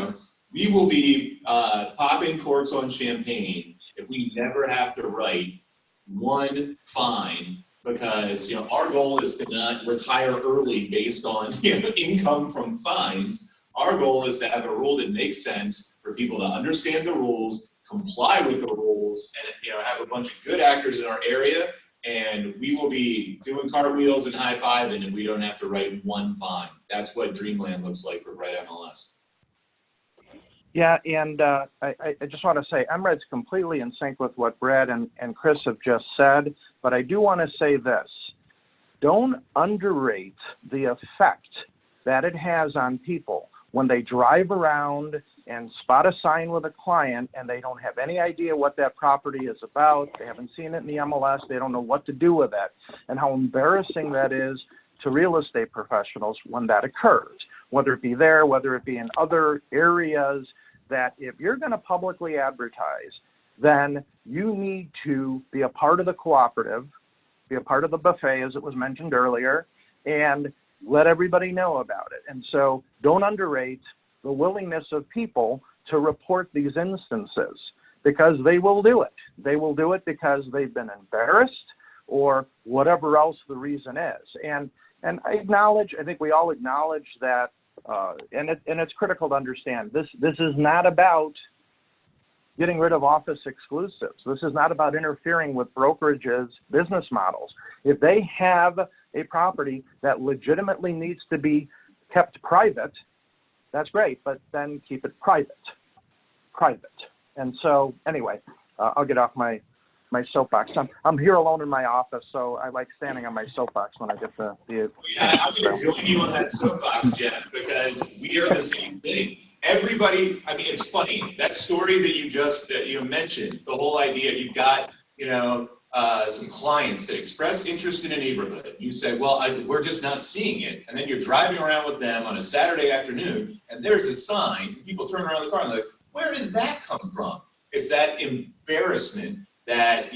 we will be popping corks on champagne if we never have to write one fine because, our goal is to not retire early based on, income from fines. Our goal is to have a rule that makes sense for people to understand the rules, comply with the rules, and have a bunch of good actors in our area. And we will be doing cartwheels and high-fiving if we don't have to write one fine. That's what Dreamland looks like for Bright MLS. Yeah, and I just want to say, MRED's completely in sync with what Brad and Chris have just said, but I do want to say this. Don't underrate the effect that it has on people when they drive around and spot a sign with a client and they don't have any idea what that property is about, they haven't seen it in the MLS, they don't know what to do with it, and how embarrassing that is to real estate professionals when that occurs, whether it be there, whether it be in other areas, that if you're going to publicly advertise, then you need to be a part of the cooperative, be a part of the buffet, as it was mentioned earlier, and let everybody know about it. And so don't underrate the willingness of people to report these instances because they will do it. They will do it because they've been embarrassed or whatever else the reason is. And I acknowledge, I think we all acknowledge that, and it's critical to understand, this is not about getting rid of office exclusives. This is not about interfering with brokerages' business models. If they have a property that legitimately needs to be kept private, that's great, but then keep it private. And so anyway, I'll get off my soapbox. I'm here alone in my office, so I like standing on my soapbox when I get the yeah, I'm going to join you on that soapbox, Jeff, because we are the same thing. Everybody, I mean, it's funny, that story that you just mentioned, the whole idea, you've got, some clients that express interest in a neighborhood. You say, well, we're just not seeing it. And then you're driving around with them on a Saturday afternoon, and there's a sign. People turn around the car and they're like, where did that come from? It's that embarrassment that,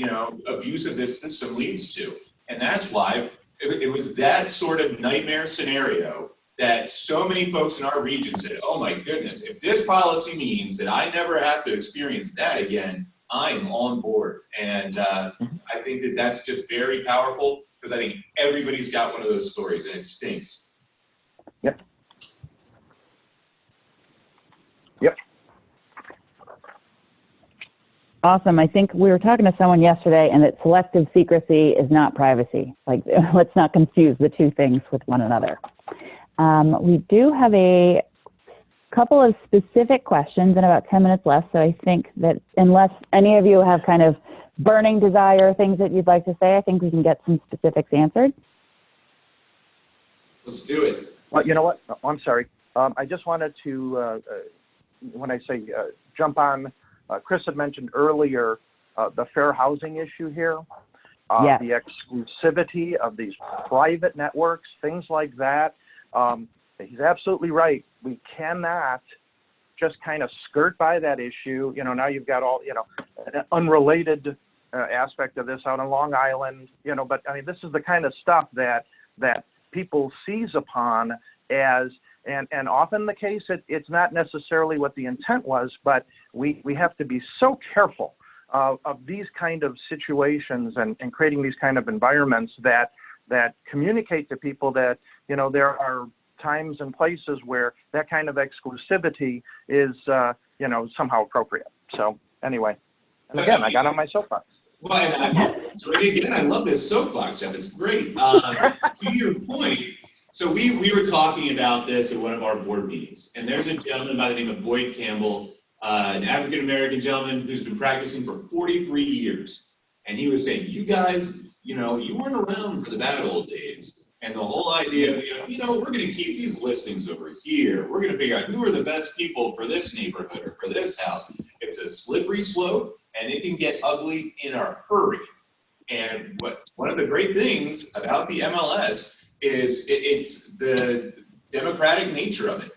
abuse of this system leads to. And that's why it was that sort of nightmare scenario that so many folks in our region said, oh my goodness, if this policy means that I never have to experience that again, I'm on board. And I think that that's just very powerful because I think everybody's got one of those stories and it stinks. Yep. Awesome. I think we were talking to someone yesterday and that selective secrecy is not privacy. Like, let's not confuse the two things with one another. We do have a couple of specific questions and about 10 minutes left. So I think that unless any of you have kind of burning desire, things that you'd like to say, I think we can get some specifics answered. Let's do it. Well, you know what? Oh, I'm sorry. I just wanted to, when I say jump on, Chris had mentioned earlier the fair housing issue here, Yes. the exclusivity of these private networks, things like that. He's absolutely right. We cannot just kind of skirt by that issue. You know, now you've got all, you know, an unrelated aspect of this out on Long Island, you know, but I mean, this is the kind of stuff that people seize upon as, and often the case, it's not necessarily what the intent was, but we have to be so careful of these kind of situations and creating these kind of environments that communicate to people that, you know, there are times and places where that kind of exclusivity is, you know, somehow appropriate. So anyway, and again, I got on my soapbox. Well, and I love this soapbox, Jeff. It's great. To your point, so we were talking about this at one of our board meetings, and there's a gentleman by the name of Boyd Campbell, an African-American gentleman who's been practicing for 43 years. And he was saying, you guys, you know, you weren't around for the bad old days. And the whole idea of, you know, we're going to keep these listings over here. We're going to figure out who are the best people for this neighborhood or for this house. It's a slippery slope, and it can get ugly in a hurry. And one of the great things about the MLS is it's the democratic nature of it.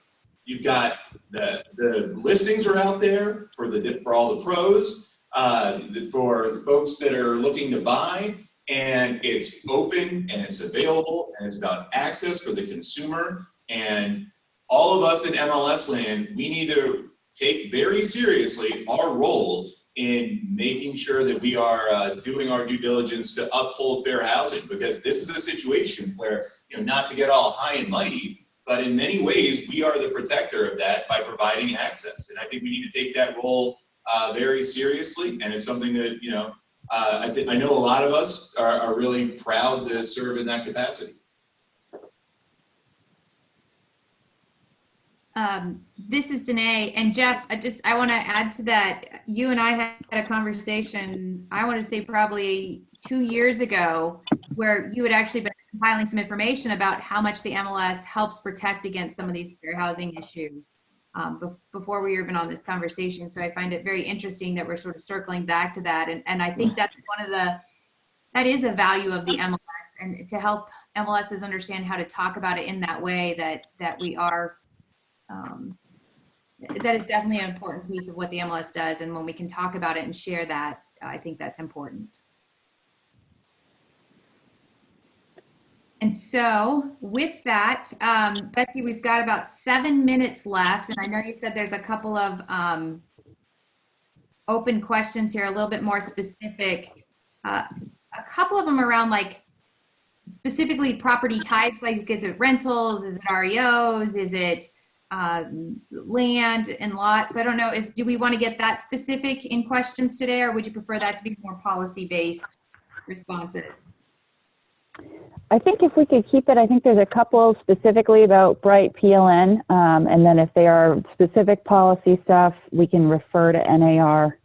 You've got the listings are out there for all the pros, for the folks that are looking to buy, and it's open and it's available and it's about access for the consumer. And all of us in MLS land, we need to take very seriously our role in making sure that we are doing our due diligence to uphold fair housing, because this is a situation where, you know, not to get all high and mighty, but in many ways we are the protector of that by providing access. And I think we need to take that role very seriously, and it's something that, you know, I know a lot of us are really proud to serve in that capacity. This is Danae, and Jeff, I want to add to that. You and I had a conversation, I want to say probably 2 years ago, where you had actually been compiling some information about how much the MLS helps protect against some of these fair housing issues before we were even on this conversation. So I find it very interesting that we're sort of circling back to that. And I think that's that is a value of the MLS, and to help MLSs understand how to talk about it in that way, that we are, that is definitely an important piece of what the MLS does. And when we can talk about it and share that, I think that's important. And so with that, Betsy, we've got about 7 minutes left. And I know you said there's a couple of open questions here, a little bit more specific. A couple of them around, like, specifically property types, like, is it rentals, is it REOs, is it land and lots? I don't know, do we want to get that specific in questions today, or would you prefer that to be more policy-based responses? I think if we could keep it, I think there's a couple specifically about Bright PLN, and then if they are specific policy stuff, we can refer to NAR.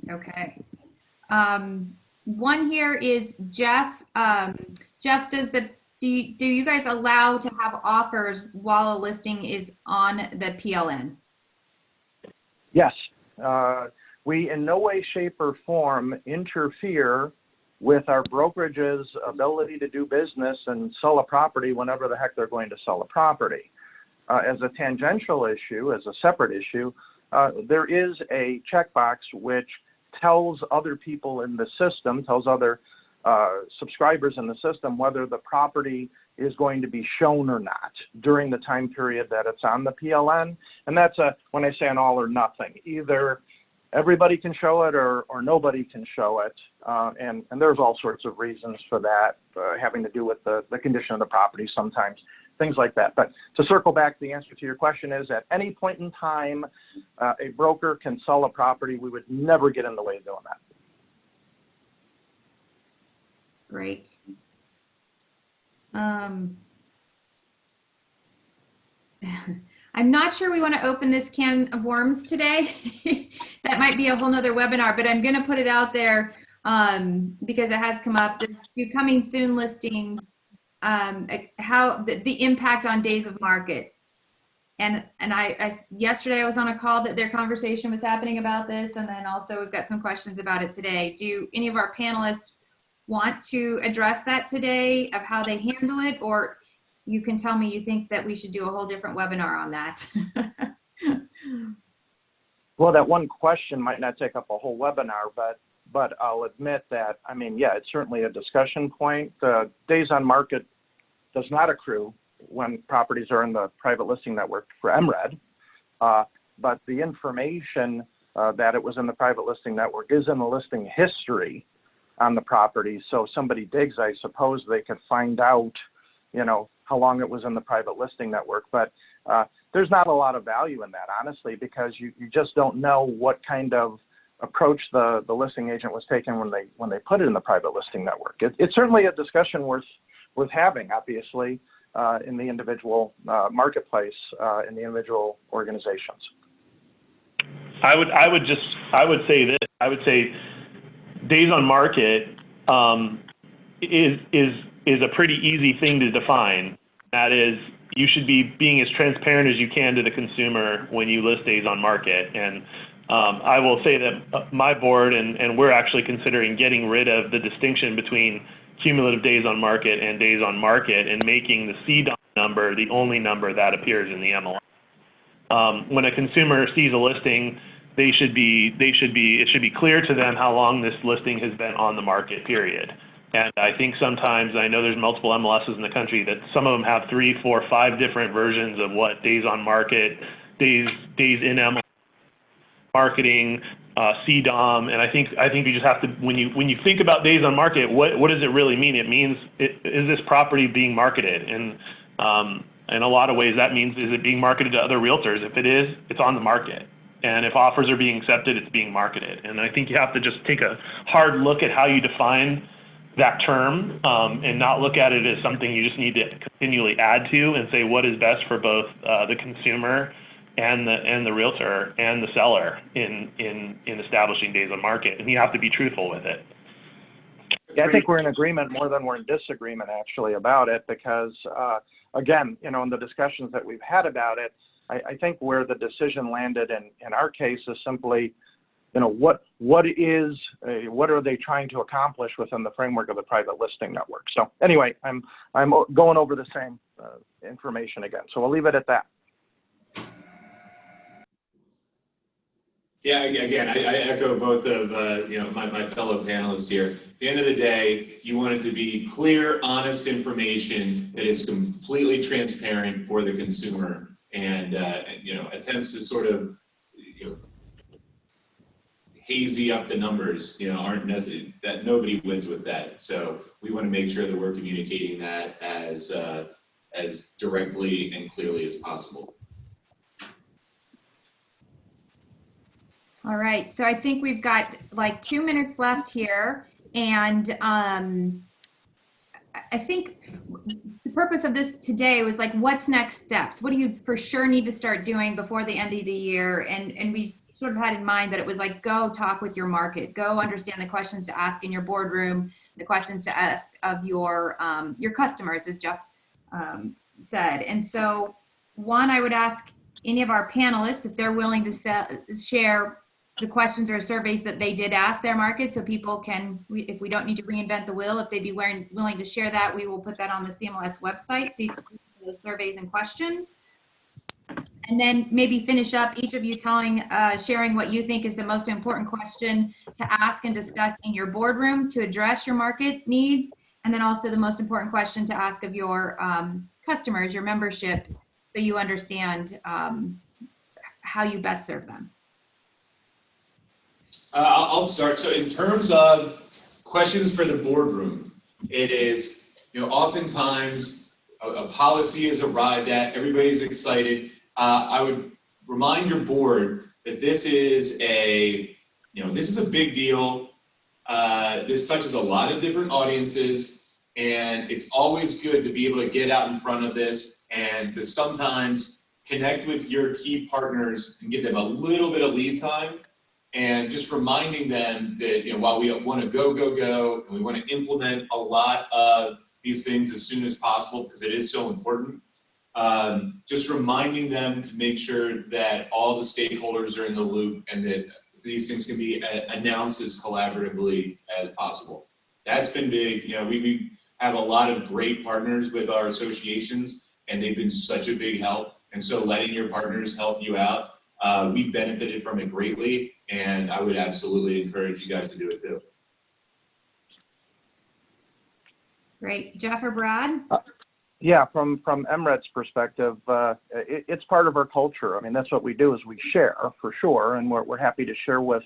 Okay. One here is Jeff. Jeff, do you guys allow to have offers while a listing is on the PLN? Yes. We in no way, shape, or form interfere with our brokerage's ability to do business and sell a property whenever the heck they're going to sell a property. As a tangential issue, as a separate issue, there is a checkbox which tells other people in the system, tells other subscribers in the system whether the property is going to be shown or not during the time period that it's on the PLN. And that's when I say an all or nothing, either everybody can show it or nobody can show it. And there's all sorts of reasons for that, having to do with the condition of the property sometimes, things like that. But to circle back, the answer to your question is, at any point in time, a broker can sell a property. We would never get in the way of doing that. Great. I'm not sure we want to open this can of worms today. That might be a whole nother webinar, but I'm going to put it out there. because it has come up. The coming soon listings, how the impact on days of market. And yesterday I was on a call that their conversation was happening about this, and then also we've got some questions about it today. Do any of our panelists want to address that today of how they handle it, or you can tell me you think that we should do a whole different webinar on that? Well, that one question might not take up a whole webinar, but I'll admit that, I mean, yeah, it's certainly a discussion point. The days on market does not accrue when properties are in the private listing network for MRED, but the information that it was in the private listing network is in the listing history on the property. So if somebody digs, I suppose they could find out, you know, how long it was in the private listing network. But there's not a lot of value in that, honestly, because you just don't know what kind of approach the listing agent was taking when they put it in the private listing network. It's certainly a discussion worth having, obviously, in the individual marketplace, in the individual organizations. I would say this. I would say days on market is a pretty easy thing to define. That is, you should be being as transparent as you can to the consumer when you list days on market. And I will say that my board and we're actually considering getting rid of the distinction between cumulative days on market and days on market and making the CDOM number the only number that appears in the MLS. When a consumer sees a listing, it should be clear to them how long this listing has been on the market, period. And I think sometimes, I know there's multiple MLSs in the country, that some of them have 3, 4, 5 different versions of what days on market, days in MLS, marketing, CDOM, and I think you just have to, when you think about days on market, what does it really mean? It means, is this property being marketed? And in a lot of ways, that means, is it being marketed to other realtors? If it is, it's on the market. And if offers are being accepted, it's being marketed. And I think you have to just take a hard look at how you define that term, and not look at it as something you just need to continually add to, and say what is best for both the consumer and the realtor and the seller in establishing days on market. And you have to be truthful with it. Yeah, I think we're in agreement more than we're in disagreement, actually, about it, because again, you know, in the discussions that we've had about it, I think where the decision landed in our case is simply, you know, what are they trying to accomplish within the framework of the private listing network? So anyway, I'm going over the same information again. So we'll leave it at that. Yeah, again, I echo both of you know, my fellow panelists here. At the end of the day, you want it to be clear, honest information that is completely transparent for the consumer, and you know, attempts to sort of, you know, hazy up the numbers, you know, aren't necessary. That nobody wins with that. So we want to make sure that we're communicating that as directly and clearly as possible. All right, so I think we've got like 2 minutes left here, and I think the purpose of this today was like, what's next steps? What do you for sure need to start doing before the end of the year? And we sort of had in mind that it was like, go talk with your market, go understand the questions to ask in your boardroom, the questions to ask of your customers, as Jeff said. And so, one, I would ask any of our panelists if they're willing to share the questions or surveys that they did ask their market, so people can, if we don't need to reinvent the wheel, if they'd be willing to share that, we will put that on the CMLS website, so you can read those surveys and questions. And then maybe finish up, each of you sharing what you think is the most important question to ask and discuss in your boardroom to address your market needs, and then also the most important question to ask of your customers, your membership, so you understand how you best serve them. I'll start. So in terms of questions for the boardroom, it is, you know, oftentimes a policy is arrived at, everybody's excited. I would remind your board that this is a big deal. This touches a lot of different audiences, and it's always good to be able to get out in front of this and to sometimes connect with your key partners and give them a little bit of lead time and just reminding them that, while we want to go, and we want to implement a lot of these things as soon as possible because it is so important, just reminding them to make sure that all the stakeholders are in the loop and that these things can be announced as collaboratively as possible. That's been big. We have a lot of great partners with our associations, and they've been such a big help. And so letting your partners help you out, we've benefited from it greatly, and I would absolutely encourage you guys to do it too. Great. Jeff or Brad? Yeah, from MRED's perspective, it's part of our culture. I mean, that's what we do is we share for sure, and we're happy to share with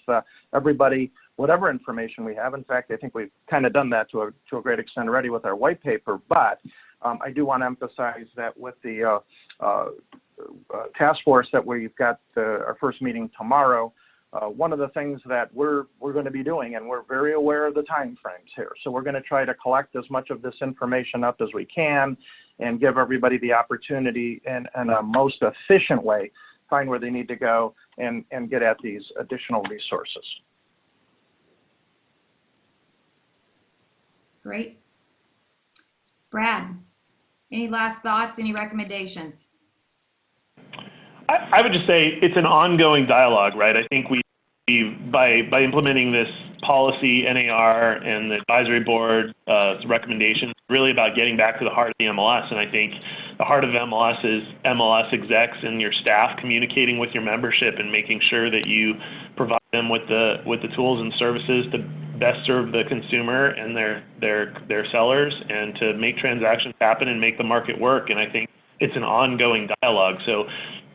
everybody whatever information we have. In fact, I think we've kind of done that to a great extent already with our white paper, but I do want to emphasize that with the task force that we've got our first meeting tomorrow, one of the things that we're going to be doing, and we're very aware of the time frames here, so we're going to try to collect as much of this information up as we can and give everybody the opportunity in a most efficient way, find where they need to go and get at these additional resources. Great. Brad, any last thoughts, any recommendations? I would just say it's an ongoing dialogue, right? I think by implementing this policy, NAR, and the advisory board recommendations, really about getting back to the heart of the MLS. And I think the heart of MLS is MLS execs and your staff communicating with your membership and making sure that you provide them with the tools and services to best serve the consumer and their sellers, and to make transactions happen and make the market work. And I think it's an ongoing dialogue. So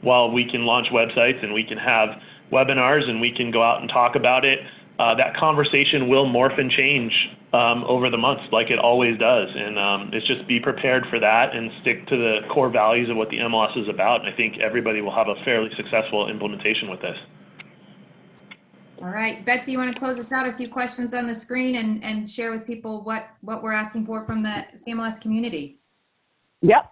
while we can launch websites and we can have webinars and we can go out and talk about it, that conversation will morph and change over the months like it always does. And it's just be prepared for that and stick to the core values of what the MLS is about. And I think everybody will have a fairly successful implementation with this. All right, Betsy, you want to close us out? A few questions on the screen and share with people what we're asking for from the CMLS community. Yep.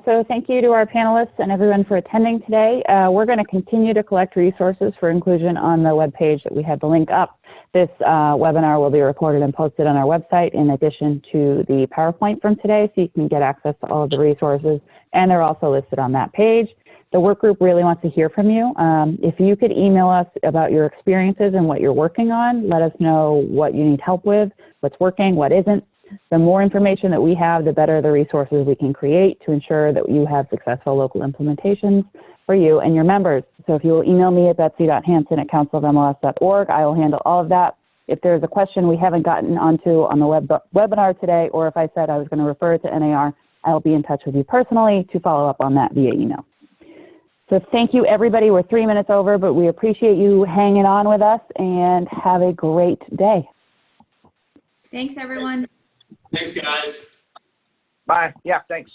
So thank you to our panelists and everyone for attending today. We're going to continue to collect resources for inclusion on the webpage that we had the link up. This webinar will be recorded and posted on our website in addition to the PowerPoint from today, so you can get access to all of the resources, and they're also listed on that page. The work group really wants to hear from you. If you could email us about your experiences and what you're working on, let us know what you need help with, what's working, what isn't. The more information that we have, the better the resources we can create to ensure that you have successful local implementations for you and your members. So if you will email me at betsy.hansen@councilofmls.org, I will handle all of that. If there's a question we haven't gotten onto on the webinar today, or if I said I was going to refer to NAR, I will be in touch with you personally to follow up on that via email. So thank you, everybody. We're 3 minutes over, but we appreciate you hanging on with us, and have a great day. Thanks, everyone. Thanks, guys. Bye. Yeah, thanks.